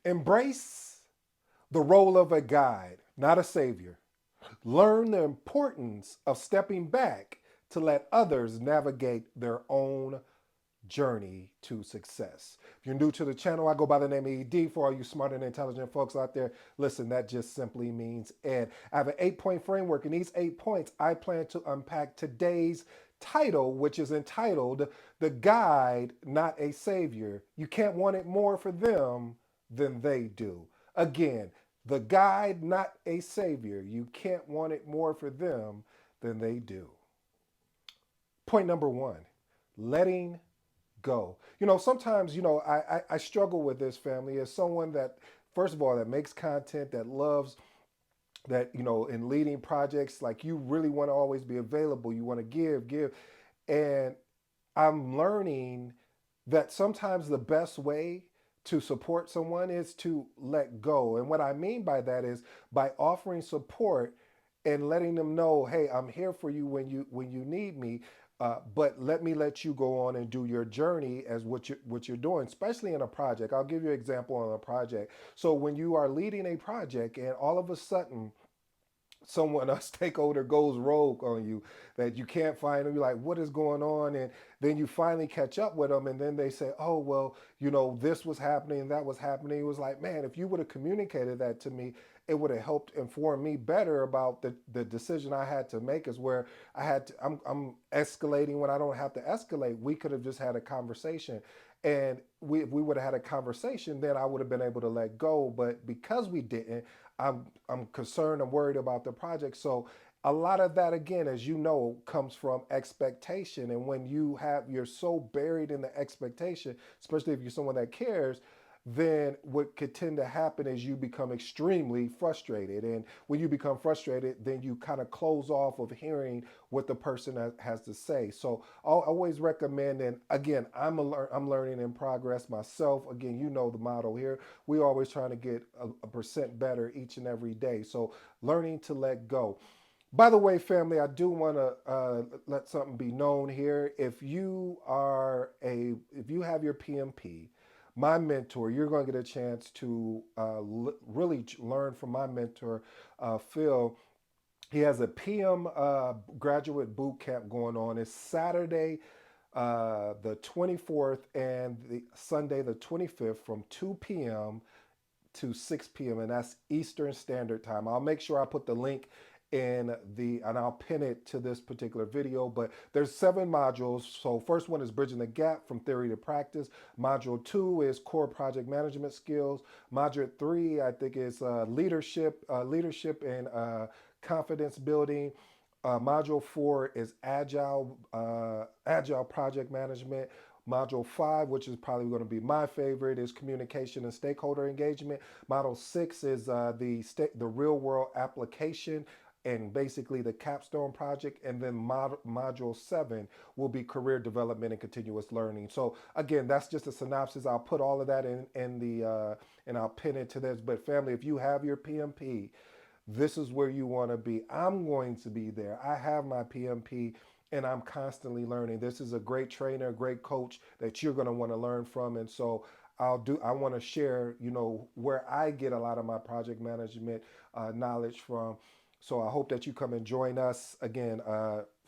Embrace the role of a guide, not a savior. Learn the importance of stepping back to let others navigate their own journey to success. If you're new to the channel, I go by the name of ED. For all you smart and intelligent folks out there, listen, that just simply means Ed. I have an 8-point framework. In these 8 points, I plan to unpack today's title, which is entitled The Guide, Not a Savior. You can't want it more for them than they do. Again, the guide, not a savior. You can't want it more for them than they do. Point number one, letting go. Sometimes, I struggle with this, family, as someone that, first of all, that makes content, that loves, that, in leading projects, like you really want to always be available. You want to give. And I'm learning that sometimes the best way to support someone is to let go. And what I mean by that is by offering support and letting them know, hey, I'm here for you when you need me. But let you go on and do your journey as what you're doing, especially in a project. I'll give you an example on a project. So when you are leading a project and all of a sudden someone, a stakeholder, goes rogue on you, that you can't find them, you're like, what is going on? And then you finally catch up with them, and then they say, oh, well, this was happening and that was happening. It was like, man, if you would have communicated that to me, it would have helped inform me better about the decision I had to make. Is where I'm escalating when I don't have to escalate. We could have just had a conversation, and if we would have had a conversation, then I would have been able to let go. But because we didn't, I'm concerned, I'm worried about the project. So a lot of that, again, as you know, comes from expectation. And when you're so buried in the expectation, especially if you're someone that cares, then what could tend to happen is you become extremely frustrated. And when you become frustrated, then you kind of close off of hearing what the person has to say. So I'll always recommend, and again, I'm learning in progress myself. Again, you know the motto here. We're always trying to get a percent better each and every day. So learning to let go. By the way, family, I do want to let something be known here. If you have your PMP, my mentor, you're going to get a chance to really learn from my mentor, Phil. He has a PM graduate boot camp going on. It's Saturday, the 24th, and the Sunday, the 25th, from 2 p.m. to 6 p.m. and that's Eastern Standard Time. I'll make sure I put the link and I'll pin it to this particular video. But there's 7 modules. So first one is bridging the gap from theory to practice. Module 2 is core project management skills. Module 3, I think, is leadership and confidence building. Module 4 is agile project management. Module 5, which is probably going to be my favorite, is communication and stakeholder engagement. Module 6 is the real world application and basically the capstone project. And then module 7 will be career development and continuous learning. So again, that's just a synopsis. I'll put all of that in the and I'll pin it to this. But family, if you have your PMP, this is where you want to be. I'm going to be there. I have my PMP and I'm constantly learning. This is a great trainer, a great coach that you're going to want to learn from. And so I want to share, where I get a lot of my project management knowledge from. So I hope that you come and join us again,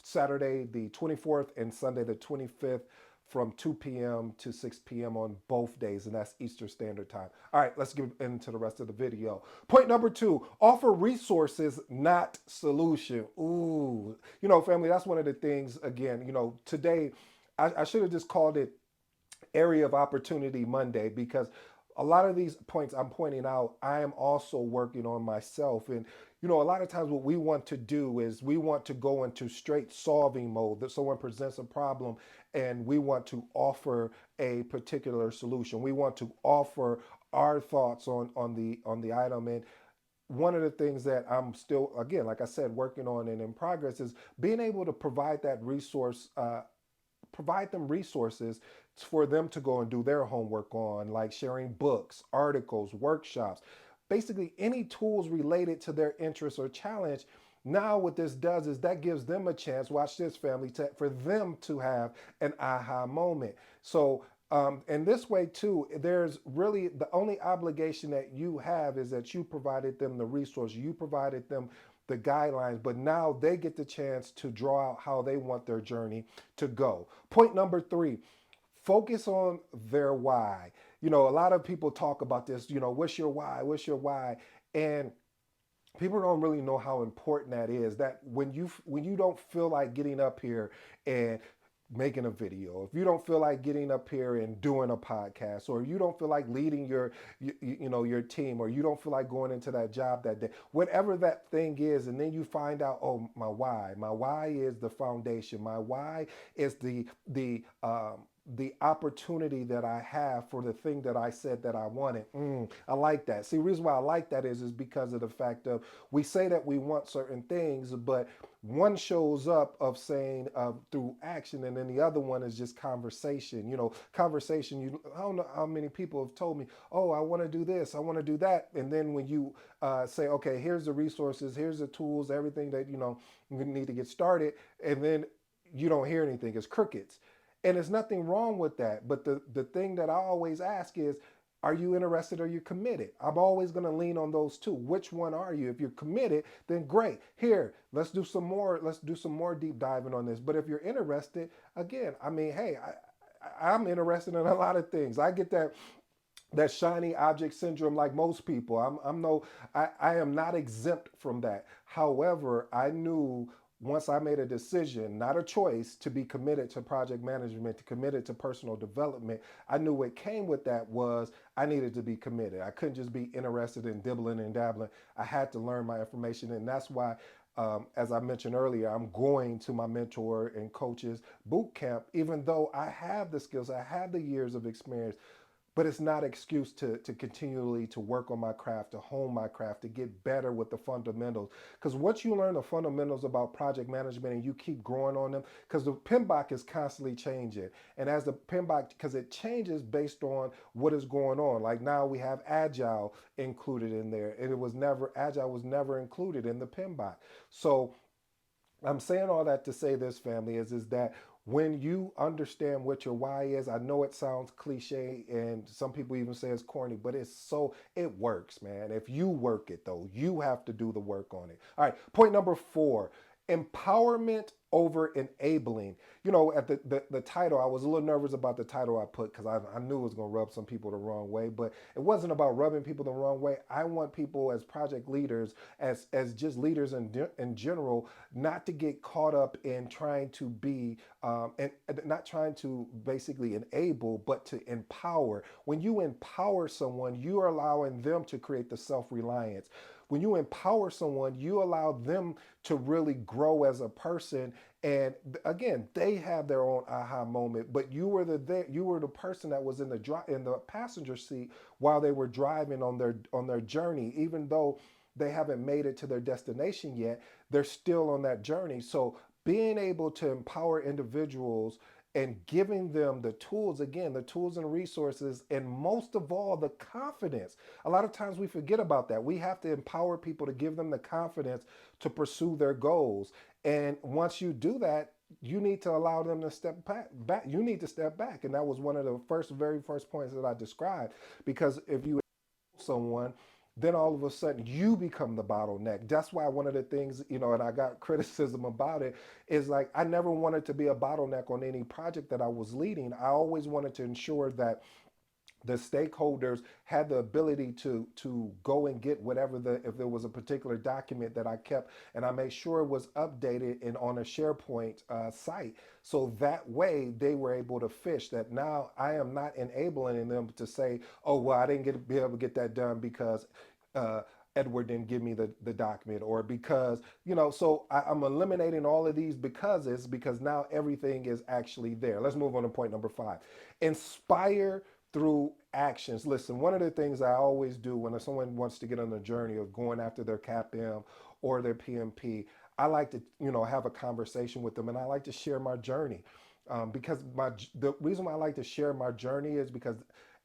Saturday the 24th and Sunday the 25th from 2 p.m. to 6 p.m. on both days, and that's Eastern Standard Time. All right, let's get into the rest of the video. Point number 2, offer resources, not solution. Ooh, family, that's one of the things, again, today I should have just called it Area of Opportunity Monday, because a lot of these points I'm pointing out, I am also working on myself. And, a lot of times what we want to do is we want to go into straight solving mode, that someone presents a problem and we want to offer a particular solution. We want to offer our thoughts on the item. And one of the things that I'm still, again, like I said, working on and in progress is being able to provide them resources for them to go and do their homework on, like sharing books, articles, workshops, basically any tools related to their interest or challenge. Now what this does is that gives them a chance, watch this, family, for them to have an aha moment. So And this way too, there's really the only obligation that you have is that you provided them the resource, you provided them the guidelines, but now they get the chance to draw out how they want their journey to go. Point number three, focus on their why. You know, a lot of people talk about this, you know, what's your why? What's your why? And people don't really know how important that is, that when you don't feel like getting up here and making a video, if you don't feel like getting up here and doing a podcast, or you don't feel like leading your team, or you don't feel like going into that job that day, whatever that thing is, and then you find out, oh, my why is the foundation, my why is the opportunity that I have for the thing that I said that I wanted. I like that. See, the reason why I like that is because of the fact of, we say that we want certain things, but one shows up of saying through action, and then the other one is just conversation. You know, conversation. I don't know how many people have told me, "Oh, I want to do this, I want to do that," and then when you say, "Okay, here's the resources, here's the tools, everything that you need to get started," and then you don't hear anything. It's crickets. And there's nothing wrong with that. But the thing that I always ask is, are you interested or you committed? I'm always going to lean on those two. Which one are you? If you're committed, then great. Here, let's do some more. Let's do some more deep diving on this. But if you're interested, again, I mean, hey, I'm interested in a lot of things. I get that shiny object syndrome like most people. I'm no, I am not exempt from that. However, I knew once I made a decision, not a choice, to be committed to project management, to committed to personal development, I knew what came with that was I needed to be committed. I couldn't just be interested in dibbling and dabbling. I had to learn my information, and that's why. As I mentioned earlier, I'm going to my mentor and coaches boot camp, even though I have the skills, I have the years of experience, but it's not an excuse to continually to work on my craft, to hone my craft, to get better with the fundamentals. Because once you learn the fundamentals about project management and you keep growing on them, because the PMBOK is constantly changing, and as the PMBOK, because it changes based on what is going on. Like now we have agile included in there, and it was never, agile was never included in the PMBOK. So I'm saying all that to say this, family, is that when you understand what your why is, I know it sounds cliche and some people even say it's corny, but it works, man. If you work it though, you have to do the work on it. All right, point number four, empowerment over enabling. You know, at the title, I was a little nervous about the title I put because I knew it was going to rub some people the wrong way, but it wasn't about rubbing people the wrong way. I want people as project leaders, as just leaders in general, not to get caught up in trying to be, and not trying to basically enable, but to empower. When you empower someone, you are allowing them to create the self reliance. When you empower someone, you allow them to really grow as a person. And again, they have their own aha moment, but you were the person that was in the passenger seat while they were driving on their journey. Even though they haven't made it to their destination yet, they're still on that journey. So being able to empower individuals and giving them the tools, again, the tools and resources, and most of all, the confidence. A lot of times we forget about that. We have to empower people to give them the confidence to pursue their goals. And once you do that, you need to allow them to step back. You need to step back. And that was one of the very first points that I described. Because if you someone, then all of a sudden you become the bottleneck. That's why one of the things, and I got criticism about it, is like I never wanted to be a bottleneck on any project that I was leading. I always wanted to ensure that the stakeholders had the ability to go and get whatever, if there was a particular document that I kept, and I made sure it was updated and on a SharePoint site, so that way they were able to fish that. Now I am not enabling them to say, oh well, I didn't be able to get that done because uh, Edward didn't give me the document, or because, so I'm eliminating all of these because now everything is actually there. Let's move on to point number five. Inspire through actions. Listen, one of the things I always do when someone wants to get on the journey of going after their CAPM or their PMP, I like to, have a conversation with them, and I like to share my journey. Because the reason why I like to share my journey is because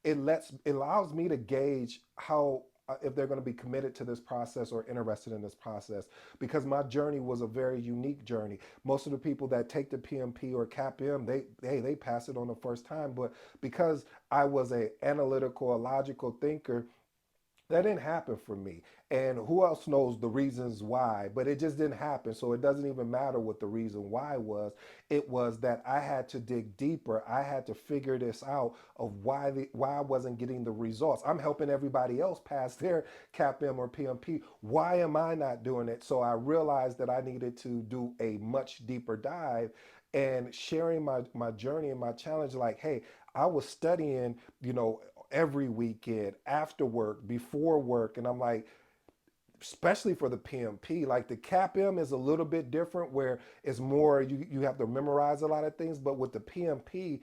it allows me to gauge how if they're going to be committed to this process or interested in this process, because my journey was a very unique journey. Most of the people that take the PMP or CAPM, they pass it on the first time, but because I was a analytical, a logical thinker, that didn't happen for me. And who else knows the reasons why? But it just didn't happen. So it doesn't even matter what the reason why was. It was that I had to dig deeper. I had to figure this out of why I wasn't getting the results. I'm helping everybody else pass their CAPM or PMP. Why am I not doing it? So I realized that I needed to do a much deeper dive and sharing my journey and my challenge. Like, hey, I was studying, every weekend, after work, before work. And I'm like, especially for the PMP, like the CAPM is a little bit different where it's more, you have to memorize a lot of things. But with the PMP,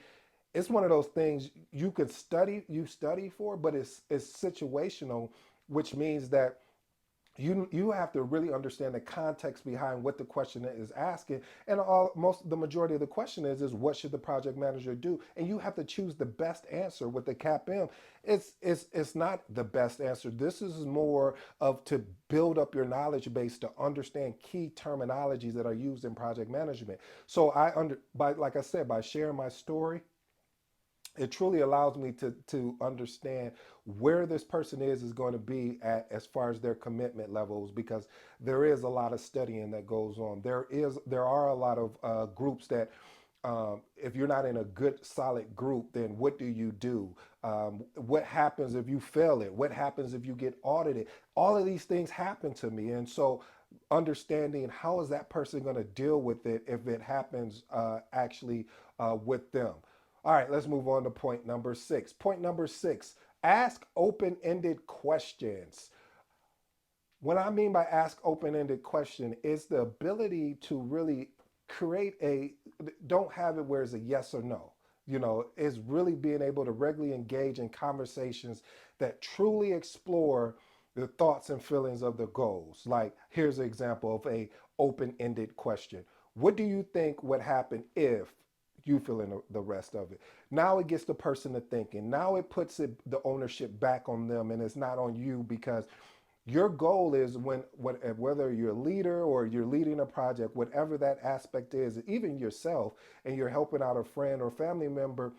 it's one of those things you study for, but it's situational, which means that you have to really understand the context behind what the question is asking. And the majority of the question is what should the project manager do, and you have to choose the best answer. With the CAPM, it's not the best answer. This is more of to build up your knowledge base to understand key terminologies that are used in project management. So by, like I said, by sharing my story, it truly allows me to understand where this person is going to be at as far as their commitment levels, because there is a lot of studying that goes on. There are a lot of groups that, if you're not in a good solid group, then what do you do? What happens if you fail it? What happens if you get audited? All of these things happen to me, and so understanding how is that person going to deal with it if it happens actually with them. All right, let's move on to point number six. Point number six, ask open ended questions. What I mean by ask open ended question is the ability to really create don't have it where it's a yes or no. Is really being able to regularly engage in conversations that truly explore the thoughts and feelings of the goals. Like, here's an example of a open ended question. What do you think would happen if you fill in the rest of it? Now it gets the person to thinking. Now it puts the ownership back on them, and it's not on you, because your goal is whether you're a leader or you're leading a project, whatever that aspect is, even yourself, and you're helping out a friend or family member,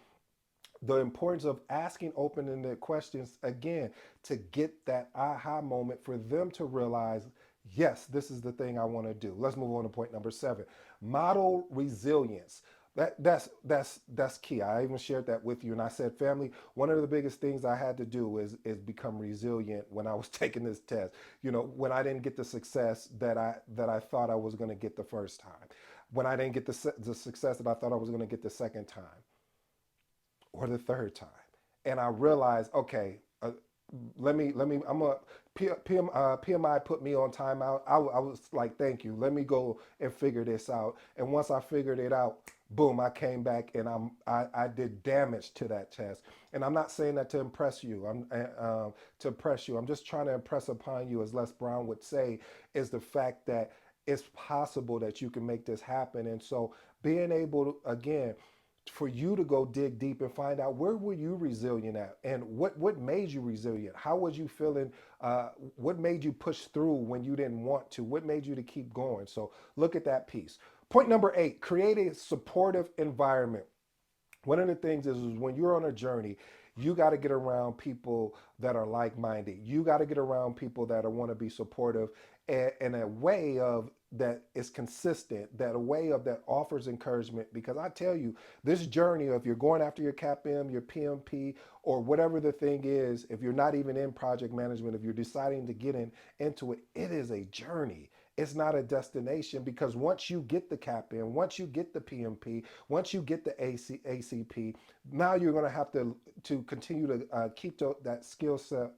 the importance of asking open-ended questions again to get that aha moment for them to realize, yes, this is the thing I want to do. Let's move on to point number seven. Model resilience. That's key. I even shared that with you, and I said, family, one of the biggest things I had to do is become resilient when I was taking this test. When I didn't get the success that I thought I was going to get the first time, when I didn't get the success that I thought I was going to get the second time or the third time. And I realized, okay, I'm a PMI put me on timeout. I was like, thank you. Let me go and figure this out. And once I figured it out, boom, I came back and I did damage to that test. And I'm not saying that to impress you. To impress you. I'm just trying to impress upon you, as Les Brown would say, is the fact that it's possible that you can make this happen. And so being able to, again, for you to go dig deep and find out where were you resilient at, and what made you resilient. How was you feeling? What made you push through when you didn't want to? What made you to keep going? So look at that piece. Point number eight, create a supportive environment. One of the things is when you're on a journey, you got to get around people that are like-minded. You got to get around people that want to be supportive, and a way of that is consistent, that a way of that offers encouragement. Because I tell you, this journey, if you're going after your CAPM, your PMP, or whatever the thing is, if you're not even in project management, if you're deciding to get into it, it is a journey. It's not a destination, because once you get the CAPM, once you get the PMP, once you get the ACP, now you're going to have to continue to keep that skill set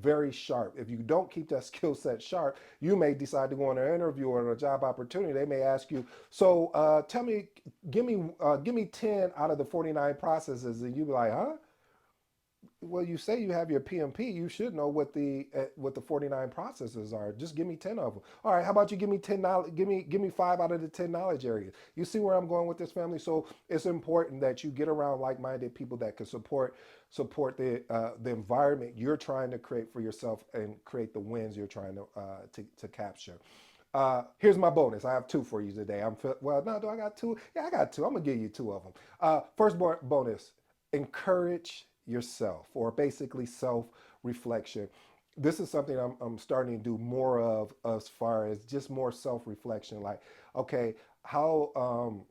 very sharp. If you don't keep that skill set sharp, you may decide to go on an interview or a job opportunity. They may ask you, so tell me, give me 10 out of the 49 processes, and you be like, huh? Well, you say you have your PMP. You should know what the 49 processes are. Just give me 10 of them. All right. How about you give me 10 knowledge? Give me five out of the 10 knowledge areas. You see where I'm going with this, family. So it's important that you get around like-minded people that can support the environment you're trying to create for yourself and create the wins you're trying to capture. Here's my bonus. I have two for you today. Well, no, do I got two? Yeah, I got two. I'm gonna give you two of them. First bonus: encourage yourself, or basically self reflection. This is something I'm starting to do more of, as far as just more self reflection. Like, okay, how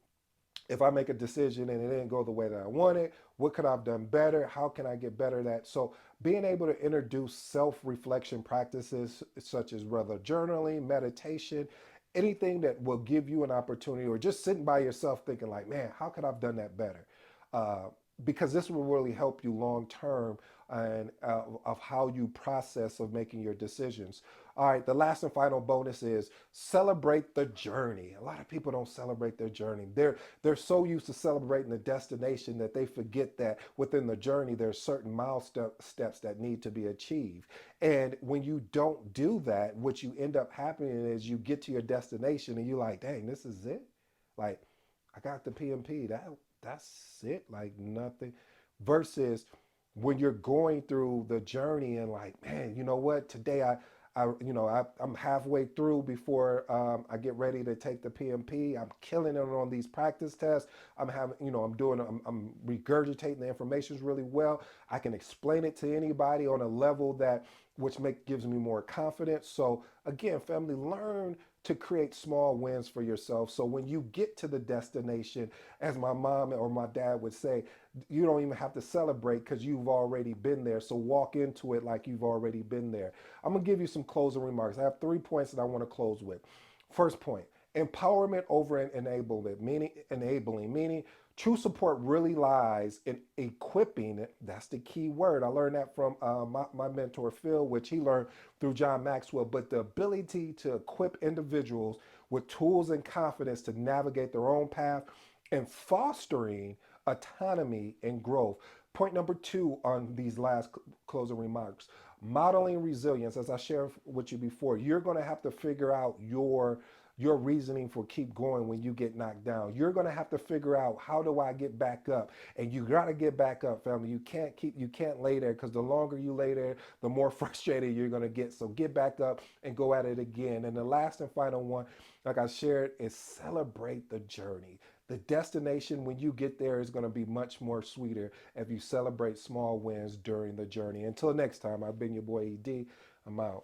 if I make a decision and it didn't go the way that I wanted, what could I have done better? How can I get better at that? So being able to introduce self-reflection practices such as whether journaling, meditation, anything that will give you an opportunity, or just sitting by yourself thinking like, man, how could I have done that better? Uh, because this will really help you long term, and of how you process of making your decisions. All right, the last and final bonus is celebrate the journey. A lot of people don't celebrate their journey. They're so used to celebrating the destination that they forget that within the journey there's certain milestone steps that need to be achieved. And when you don't do that, what you end up happening is you get to your destination and you're like, dang, this is it. Like, I got the PMP. That's it. Like nothing. Versus when you're going through the journey and like, man, you know what? Today I'm halfway through before I get ready to take the PMP. I'm killing it on these practice tests. I'm regurgitating the information really well. I can explain it to anybody on a level that which gives me more confidence. So again, family, learn to create small wins for yourself. So when you get to the destination, as my mom or my dad would say, you don't even have to celebrate because you've already been there. So walk into it like you've already been there. I'm going to give you some closing remarks. I have 3 points that I want to close with. First point: empowerment over enablement, meaning enabling, meaning true support really lies in equipping. That's the key word. I learned that from my mentor, Phil, which he learned through John Maxwell. But the ability to equip individuals with tools and confidence to navigate their own path, and fostering autonomy and growth. Point number two on these last closing remarks: modeling resilience. As I shared with you before, you're going to have to figure out your reasoning for keep going when you get knocked down. You're going to have to figure out, how do I get back up? And you got to get back up, family. You can't lay there, because the longer you lay there, the more frustrated you're going to get. So get back up and go at it again. And the last and final one, like I shared, is celebrate the journey. The destination, when you get there, is going to be much more sweeter if you celebrate small wins during the journey. Until next time, I've been your boy ED. I'm out.